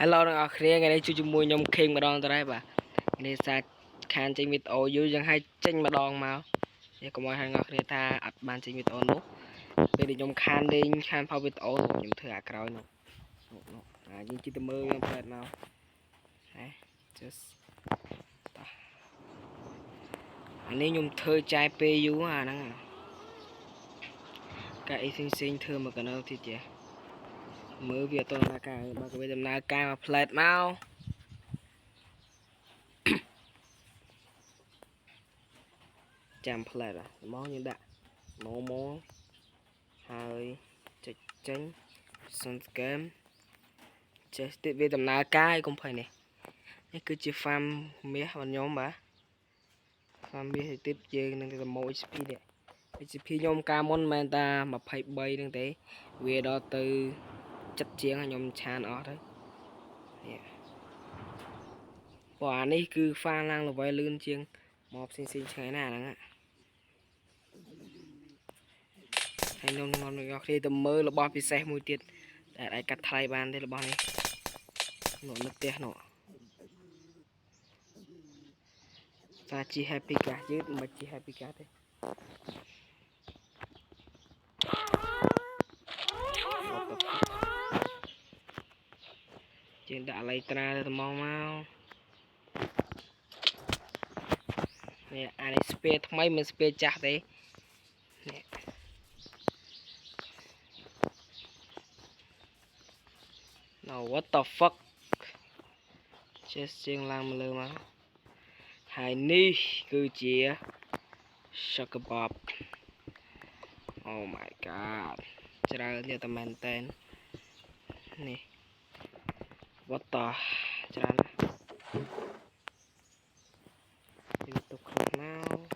Hello អ្នកនរគ្នាថ្ងៃនេះជួយជាមួយខ្ញុំ King ម្ដងទៅដែរបាទនេះសាខានចេញវីដេអូយូរយ៉ាងហើយចេញម្ដងមកនេះកុំឲ្យអ្នកនរគ្នាថាអត់បានចេញវីដេអូនោះពេលដែលខ្ញុំខានលេងខានផុសវីដេអូខ្ញុំធ្វើអាក្រោយនោះយើងជិះទៅមើលខ្ញុំផ្លែតមកហេ just អានេះខ្ញុំធ្វើចាយពេលយូរអាហ្នឹងកាអីផ្សេងៗធ្វើមកកណ្ដោទៀតចេះមើលវាអត់ដំណើរការបើក៏វាដំណើរការមកផ្លែតមកចាំផ្លែតមកយើងដាក់ normal ហើយចុចចេញ sun game ចេះទៀតវាដំណើរការឲ្យកុំភ័យនេះគឺជា farm មាសរបស់ខ្ញុំបាទ farm មាសទៀតយើងនឹងទៅម៉ូ HP នេះ HP ខ្ញុំការមុនមិនមែនតា23ហ្នឹងទេវាដល់ទៅចិត្តជាងខ្ញុំឆានអស់ទៅព្រោះអានេះគឺ farm ឡើងល្បីលឿនជាងមកផ្សេងៗឆ្ងាយណាស់ហ្នឹងហើយខ្ញុំនាំអ្នកនរគ្នាទៅមើលរបស់ពិសេសមួយទៀតដែលអាចកាត់ថ្លៃបានទេរបស់នេះនោះនៅផ្ទះនោះថាជា happy car យឺតមិនជា happy car ទេជាងដាក់អល័យត្រាទៅថ្មមកនេះអានេះស្ពែថ្មីមិនស្ពែចាស់ទេនេះNo what the fuck ចេះជាងឡើងមកលើមកហើយនេះគឺជា Sugar Bob Oh my god ច្រើនទៀតតែមែនតើនេះ What the ច្រើននេះទុកខ្លួនមក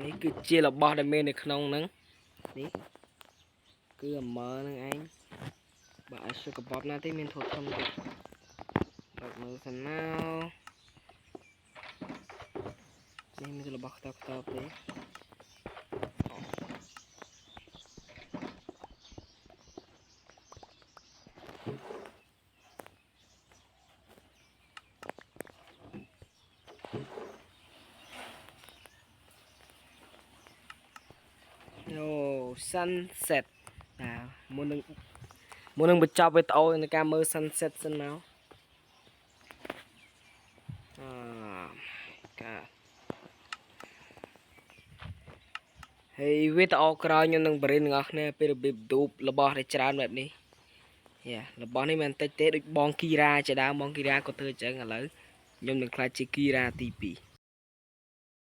នេះគឺជារបស់ដែលមាននៅក្នុងហ្នឹងនេះគឺអមហ្នឹងឯងបើឲ្យ Sugar Bob ណាទេមានធូរធំទៀតបើមើលសិនមកនេះមានរបស់ខ្តោបទេsunset មុននឹងបញ្ចប់វីដេអូในការមើល sunset សិនមកហើយវីដេអូក្រោយខ្ញុំនឹងបរិញ្ញាអ្នកគ្នាពីរបៀបឌូបរបស់ដែលច្រើនបែបនេះរបស់នេះមិនតិចទេដូចបងគីរ៉ាជាដើមបងគីរ៉ាក៏ធ្វើអញ្ចឹងឥឡូវខ្ញុំនឹងខ្លាចជាគីរ៉ាទី2